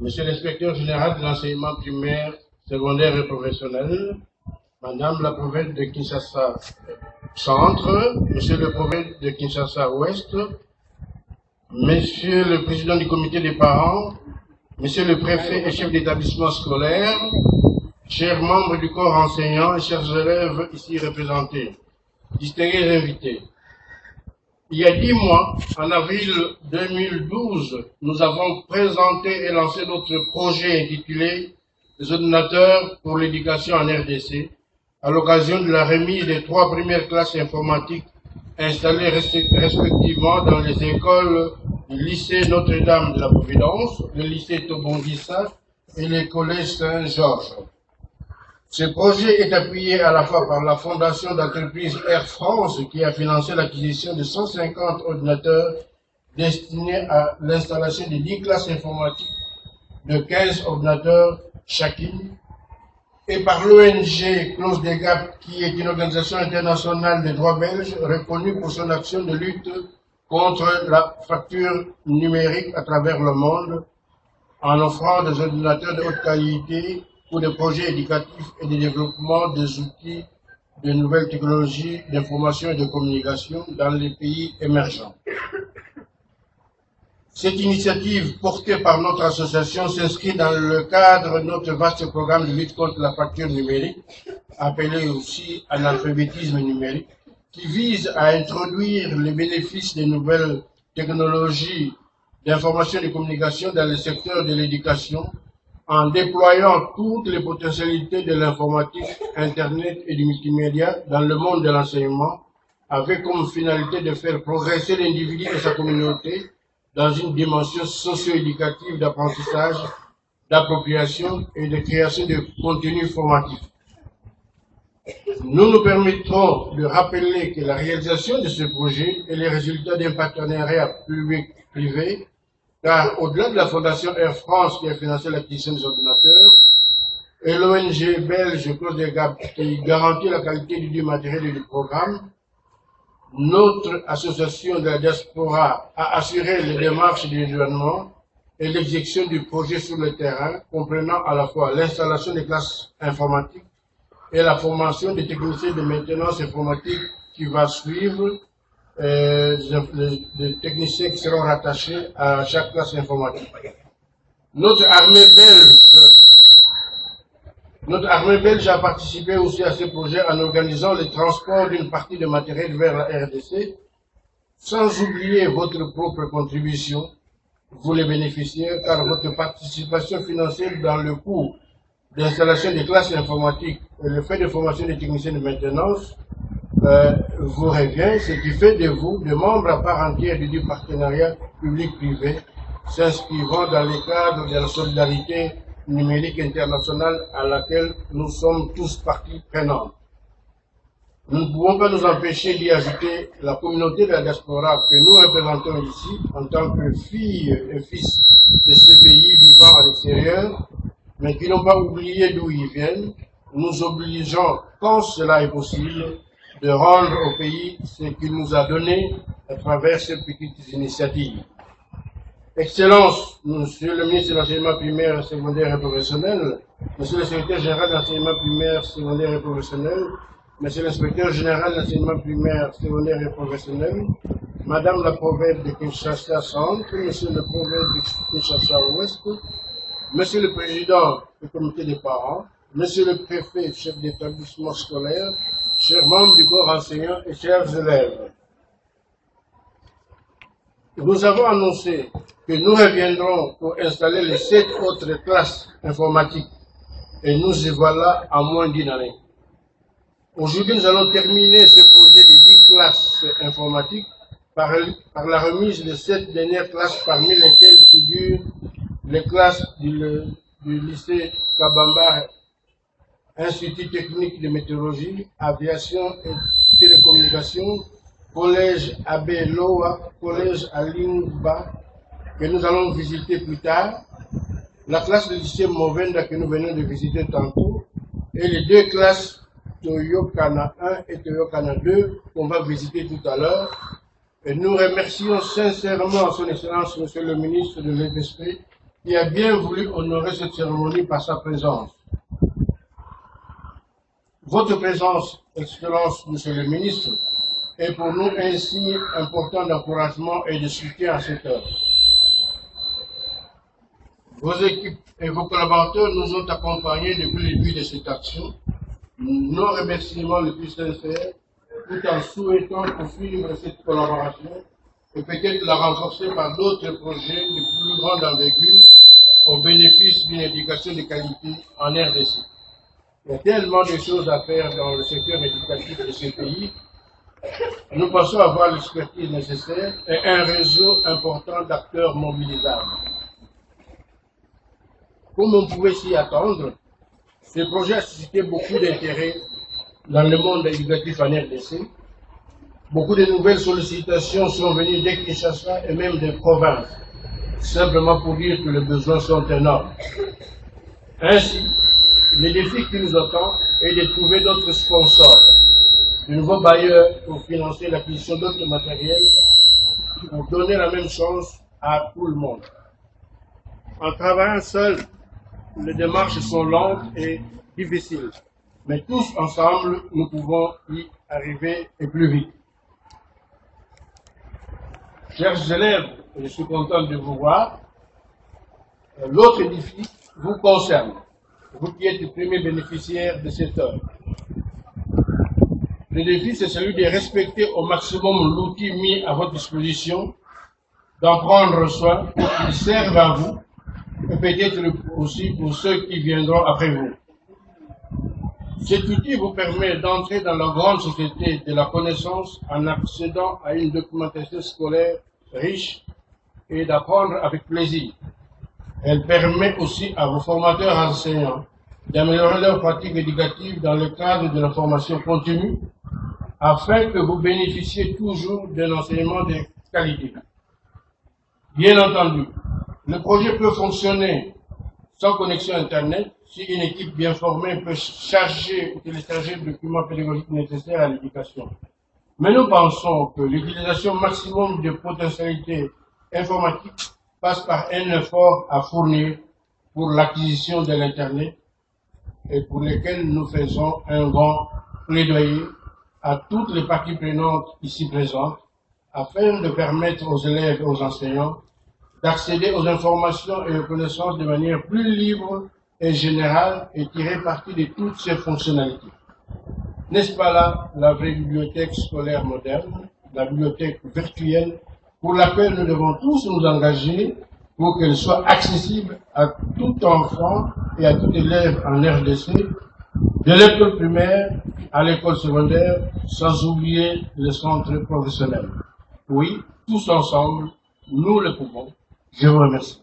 Monsieur l'inspecteur général de l'enseignement primaire, secondaire et professionnel, Madame la province de Kinshasa Centre, Monsieur le province de Kinshasa Ouest, Monsieur le président du comité des parents, Monsieur le préfet et chef d'établissement scolaire, chers membres du corps enseignant et chers élèves ici représentés, distingués invités. Il y a 10 mois, en avril 2012, nous avons présenté et lancé notre projet intitulé « Les ordinateurs pour l'éducation en RDC » à l'occasion de la remise des 3 premières classes informatiques installées respectivement dans les écoles du lycée Notre-Dame de la Providence, le lycée Tobondissa et le collège Saint-Georges. Ce projet est appuyé à la fois par la fondation d'entreprise Air France qui a financé l'acquisition de 150 ordinateurs destinés à l'installation de 10 classes informatiques de 15 ordinateurs chacune, et par l'ONG Close the Gap qui est une organisation internationale des droits belges reconnue pour son action de lutte contre la fracture numérique à travers le monde en offrant des ordinateurs de haute qualité pour des projets éducatifs et de développement des outils de nouvelles technologies d'information et de communication dans les pays émergents. Cette initiative portée par notre association s'inscrit dans le cadre de notre vaste programme de lutte contre la fracture numérique, appelé aussi analphabétisme numérique, qui vise à introduire les bénéfices des nouvelles technologies d'information et de communication dans le secteur de l'éducation, en déployant toutes les potentialités de l'informatique, Internet et du multimédia dans le monde de l'enseignement, avec comme finalité de faire progresser l'individu et sa communauté dans une dimension socio-éducative d'apprentissage, d'appropriation et de création de contenus formatifs. Nous nous permettrons de rappeler que la réalisation de ce projet est le résultat d'un partenariat public-privé, car au-delà de la Fondation Air France qui a financé l'acquisition des ordinateurs, et l'ONG belge Close the Gap qui garantit la qualité du matériel et du programme, notre association de la diaspora a assuré les démarches de gouvernement et l'exécution du projet sur le terrain, comprenant à la fois l'installation des classes informatiques et la formation des techniciens de maintenance informatique qui va suivre, les techniciens qui seront rattachés à chaque classe informatique. Notre armée belge a participé aussi à ce projet en organisant le transport d'une partie de matériel vers la RDC, sans oublier votre propre contribution, vous les bénéficiaires, car votre participation financière dans le coût d'installation des classes informatiques et le fait de formation des techniciens de maintenance vous revient, ce qui fait de vous des membres à part entière du partenariat public-privé, s'inscrivant dans le cadre de la solidarité numérique internationale à laquelle nous sommes tous parties prenantes. Nous ne pouvons pas nous empêcher d'y ajouter la communauté de la diaspora que nous représentons ici en tant que filles et fils de ce pays vivant à l'extérieur, mais qui n'ont pas oublié d'où ils viennent, nous obligeons, quand cela est possible, de rendre au pays ce qu'il nous a donné à travers ces petites initiatives. Excellences, Monsieur le ministre de l'enseignement primaire, secondaire et professionnel, Monsieur le secrétaire général de l'enseignement primaire, secondaire et professionnel, Monsieur l'inspecteur général de l'enseignement primaire, secondaire et professionnel, Madame la province de Kinshasa Centre, Monsieur le province de Kinshasa Ouest, Monsieur le président du comité des parents, Monsieur le préfet, chef d'établissement scolaire, chers membres du corps enseignant et chers élèves. Nous avons annoncé que nous reviendrons pour installer les 7 autres classes informatiques et nous y voilà à moins d'une année. Aujourd'hui, nous allons terminer ce projet de 10 classes informatiques par la remise de 7 dernières classes parmi lesquelles figurent les classes du lycée Kabamba, Institut technique de météorologie, aviation et télécommunications, collège Abbé Loa, collège Alingba, que nous allons visiter plus tard, la classe du lycée Movenda que nous venons de visiter tantôt, et les 2 classes Toyokana 1 et Toyokana 2 qu'on va visiter tout à l'heure. Et nous remercions sincèrement son Excellence, Monsieur le ministre de l'EPSP, qui a bien voulu honorer cette cérémonie par sa présence. Votre présence, Excellence, Monsieur le Ministre, est pour nous un signe important d'encouragement et de soutien à cette œuvre. Vos équipes et vos collaborateurs nous ont accompagnés depuis le début de cette action. Nos remerciements les plus sincères, tout en souhaitant poursuivre cette collaboration et peut-être la renforcer par d'autres projets de plus grande envergure au bénéfice d'une éducation de qualité en RDC. Il y a tellement de choses à faire dans le secteur éducatif de ce pays. Nous pensons avoir l'expertise nécessaire et un réseau important d'acteurs mobilisables. Comme on pouvait s'y attendre, ce projet a suscité beaucoup d'intérêt dans le monde éducatif en RDC. Beaucoup de nouvelles sollicitations sont venues de Kinshasa et même des provinces, simplement pour dire que les besoins sont énormes. Ainsi, le défi qui nous attend est de trouver d'autres sponsors, de nouveaux bailleurs pour financer l'acquisition d'autres matériels, pour donner la même chance à tout le monde. En travaillant seul, les démarches sont lentes et difficiles, mais tous ensemble, nous pouvons y arriver et plus vite. Chers élèves, je suis content de vous voir. L'autre défi vous concerne, vous qui êtes les premiers bénéficiaires de cette œuvre. Le défi, c'est celui de respecter au maximum l'outil mis à votre disposition, d'en prendre soin pour qu'il serve à vous, et peut-être aussi pour ceux qui viendront après vous. Cet outil vous permet d'entrer dans la grande société de la connaissance en accédant à une documentation scolaire riche et d'apprendre avec plaisir. Elle permet aussi à vos formateurs enseignants d'améliorer leur pratique éducative dans le cadre de la formation continue afin que vous bénéficiez toujours d'un enseignement de qualité. Bien entendu, le projet peut fonctionner sans connexion Internet si une équipe bien formée peut charger ou télécharger le document pédagogique nécessaire à l'éducation. Mais nous pensons que l'utilisation maximum de potentialités informatiques passe par un effort à fournir pour l'acquisition de l'Internet et pour lequel nous faisons un grand plaidoyer à toutes les parties prenantes ici présentes afin de permettre aux élèves et aux enseignants d'accéder aux informations et aux connaissances de manière plus libre et générale et tirer parti de toutes ces fonctionnalités. N'est-ce pas là la vraie bibliothèque scolaire moderne, la bibliothèque virtuelle pour laquelle nous devons tous nous engager pour qu'elle soit accessible à tout enfant et à tout élève en RDC, de l'école primaire à l'école secondaire, sans oublier les centres professionnels. Oui, tous ensemble, nous le pouvons. Je vous remercie.